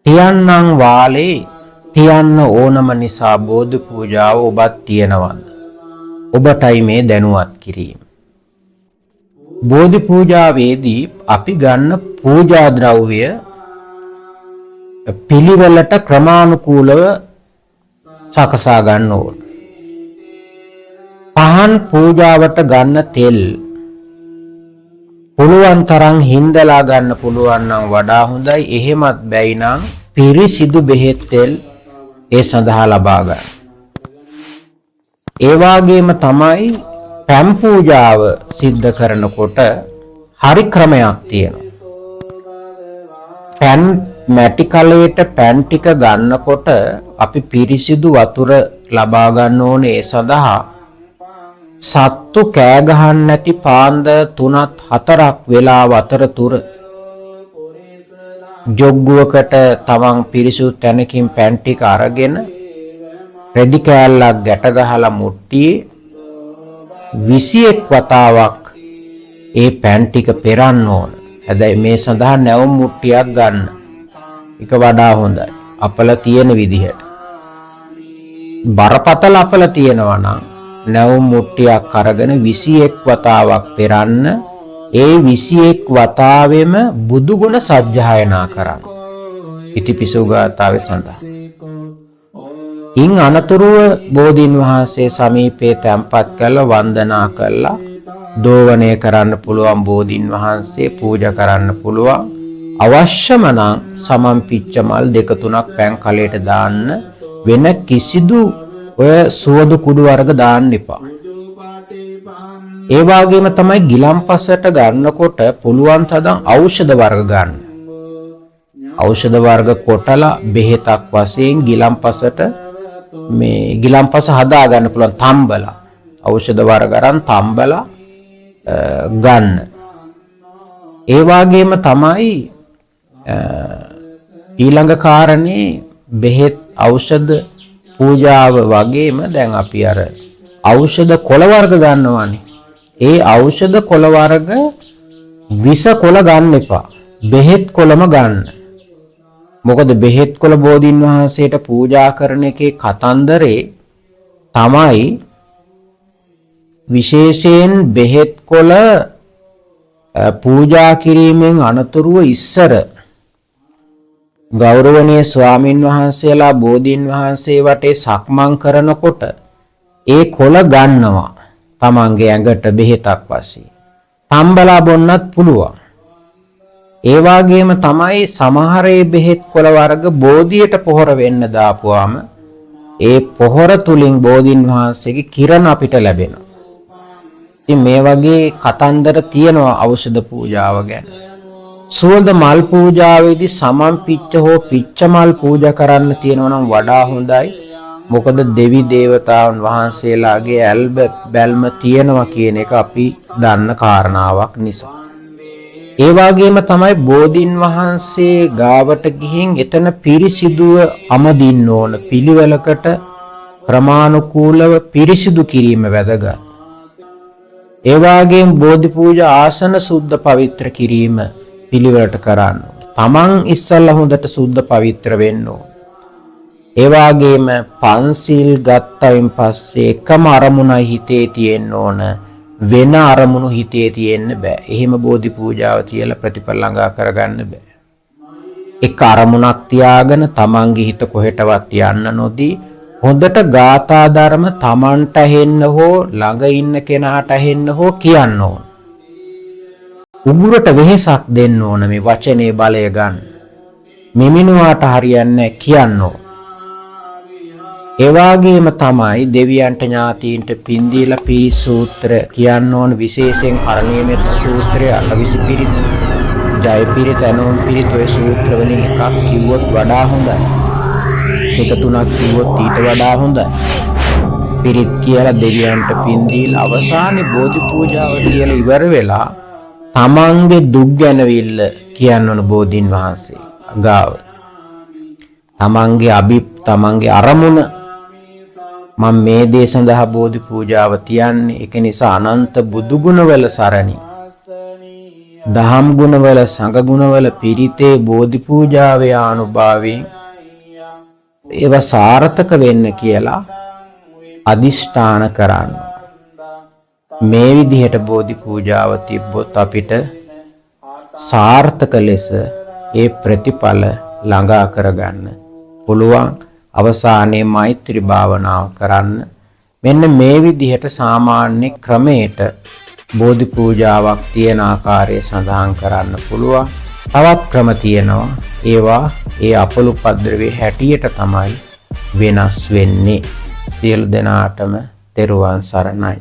තියන්නම් වාලේ තියන්න ඕනම නිසා බෝධි පූජාව ඔබත් තියනවද? ඔබටයි මේ දැනුවත් කිරීම. බෝධි පූජාවේදී අපි ගන්න පූජා ද්‍රව්‍ය පිළිවෙලට ක්‍රමානුකූලව සකසා ගන්න ඕන. පහන් පූජාවට ගන්න තෙල් පුළුවන් තරම් හිඳලා ගන්න පුළුවන් නම් වඩා හොඳයි. එහෙමත් බැයි නම් පිරිසිදු බෙහෙත් තෙල් ඒ සඳහා ලබා ගන්න. ඒ වගේම තමයි පැන් පූජාව සිද්ධ කරනකොට හරි ක්‍රමයක් තියෙනවා. පැන් මැටි කලයට පැන් ටික ගන්නකොට අපි පිරිසිදු වතුර ලබා ගන්න ඕනේ. ඒ සඳහා සත්තු කෑ ගහන්න නැති පාන්ද 3-4ක් වෙලාව අතරතුර ජොග්ගුවකට තමන් පිරිසුදු තැනකින් පැන් ටික අරගෙන රෙදි කෑල්ලක් ගැට ගහලා මුට්ටියේ 21 වතාවක් ඒ පැන් ටික පෙරන්න ඕන. හැබැයි මේ සඳහා නැවුම් මුට්ටියක් ගන්න. ඒක වඩා හොඳයි. අපල තියෙන විදිහට. බරපතල අපල තියෙනවා නම් නැවුම් මුට්ටියක් අරගෙන 21 වතාවක් පෙරන්න. ඒ 21 වතාවෙම බුදු ගුණ සජ්ජායනා කරන්න. ඉතිපිසෝ ගාථාවේ සඳහන්. ඉන් අනතුරුව බෝධීන් වහන්සේ සමීපේ තැන්පත් කරලා වන්දනා කළා දෝවණය කරන්න පුළුවන්. බෝධීන් වහන්සේ පූජා කරන්න පුළුවන්. අවශ්‍යම නම් සමන් පිච්ච මල් 2-3ක් පැන් කලයට දාන්න. වෙන කිසිදු ඔය සුවඳ කුඩු වර්ග දාන්න එපා. ඒ වගේම තමයි ගිලම්පසට ගන්නකොට පුළුවන් තරම් ඖෂධ වර්ග ගන්න. ඖෂධ වර්ග කොටලා බෙහෙතක් වශයෙන් ගිලම්පසට මේ ගිලම්පස හදා ගන්න පුළුවන්. තම්බලා ඖෂධ වර්ග අරන් තම්බලා ගන්න. ඒ වගේම තමයි ඊළඟ කාරණේ බෙහෙත් ඖෂධ පූජාව වගේම දැන් අපි අර ඖෂධ කොළ වර්ග ගන්නවානේ. ඒ ඖෂධ කොළ වර්ග විස කොළ ගන්න එපා. බෙහෙත් කොළම ගන්න. මොකද බෙහෙත් කොළ බෝධීන් වහන්සේට පූජා කරන එකේ කතන්දරේ තමයි විශේෂයෙන් බෙහෙත් කොළ පූජා කිරීමෙන් අනතුරුව ඉස්සර ගෞරවනීය ස්වාමින් වහන්සේලා බෝධීන් වහන්සේ වටේ සක්මන් කරනකොට ඒ කොළ ගන්නවා තමන්ගේ ඇඟට බෙහෙතක් වශයෙන්. තම්බලා බොන්නත් පුළුවන්. ඒ වගේම තමයි සමහරේ බෙහෙත් කොළ වර්ග බෝධියට පොහොර වෙන්න දාපුවාම ඒ පොහොර තුලින් බෝධීන් වහන්සේගේ කිරණ අපිට ලැබෙනවා. ඉතින් මේ වගේ කතන්දර තියෙනවා ඖෂධ පූජාව ගැන. සුවඳ මල් පූජාවේදී සමන් පිච්ච හෝ පිච්ච මල් පූජා කරන්න තියෙනවා නම් වඩා හොඳයි. මොකද දෙවි දේවතාවුන් වහන්සේලාගේ ඇල්බ බැල්ම තියෙනවා කියන එක අපි දන්න කාරණාවක් නිසා. ඒ වගේම තමයි බෝධීන් වහන්සේ ගාවට ගිහින් එතන පිරිසිදුව අමදින්න ඕන. පිළිවෙලකට ක්‍රමානුකූලව පිරිසිදු කිරීම වැදගත්. ඒ වගේම බෝධි පූජා ආසන සුද්ධ පවිත්‍ර කිරීම පිළිවෙලට කරන්න. තමන් ඉස්සල්ලා හොඳට සුද්ධ පවිත්‍ර වෙන්න ඕන. ඒ වගේම පන්සිල් ගත්තයින් පස්සේ එකම අරමුණයි හිතේ තියෙන්න ඕන. වෙන අරමුණු හිතේ තියෙන්න බෑ. එහෙම බෝධි පූජාව තියලා ප්‍රතිඵල ළඟා කරගන්න බෑ. එක අරමුණක් තියාගෙන තමන්ගේ හිත කොහෙටවත් යන්න නොදී හොඳට ගාථා ධර්ම තමන්ට ඇහෙන්න හෝ ළඟ ඉන්න කෙනාට ඇහෙන්න හෝ කියන්න ඕන. උගුරට වෙහෙසක් දෙන්න ඕන. මේ වචනේ බලය ගන්න. මිමිනුවාට හරියන්නේ කියන්න ඕන. ඒ වගේම තමයි දෙවියන්ට ඥාතීන්ට පින් දීලා පිරිත් සූත්‍ර කියන්න ඕන. විශේෂයෙන් කරණීයමෙත් සූත්‍රය 8 පිරිත් ජය පිරිත් අනෝන් පිරිත් ඔය සූත්‍ර වලින් එකක් කිව්වොත් වඩා හොඳයි. එක තුනක් කිව්වොත් ඊට වඩා හොඳයි. පිරිත් කියලා දෙවියන්ට පින් දීලා අවසානයේ බෝධි පූජාව කියලා ඉවර වෙලා තමන්ගේ දුක් ගැනවිල්ල කියන්න ඕන බෝධීන් වහන්සේ ගාව. තමන්ගේ අරමුණ මම මේ දේ සඳහා බෝධි පූජාව තියන්නේ. ඒක නිසා අනන්ත බුදු ගුණ වල සරණි දහම් ගුණවල සංඝ ගුණවල පිරිතේ බෝධි පූජාවේ ආනුභාවයෙන් ඒවා සාර්ථක වෙන්න කියලා අදිෂ්ඨාන කරන්න. මේ විදිහට බෝධි පූජාව තිබ්බොත් අපිට සාර්ථක ලෙස ඒ ප්‍රතිඵල ළඟා කරගන්න පුළුවන්. අවසානයේ මෛත්‍රී භාවනාව කරන්න. මෙන්න මේ විදිහට සාමාන්‍ය ක්‍රමයට බෝධි පූජාවක් තියෙන ආකාරය සඳහන් කරන්න පුළුවන්. තවත් ක්‍රම තියෙනවා. ඒවා ඒ අපලුපද්‍රවේ හැටියට තමයි වෙනස් වෙන්නේ. සියලු දෙනාටම තෙරුවන් සරණයි.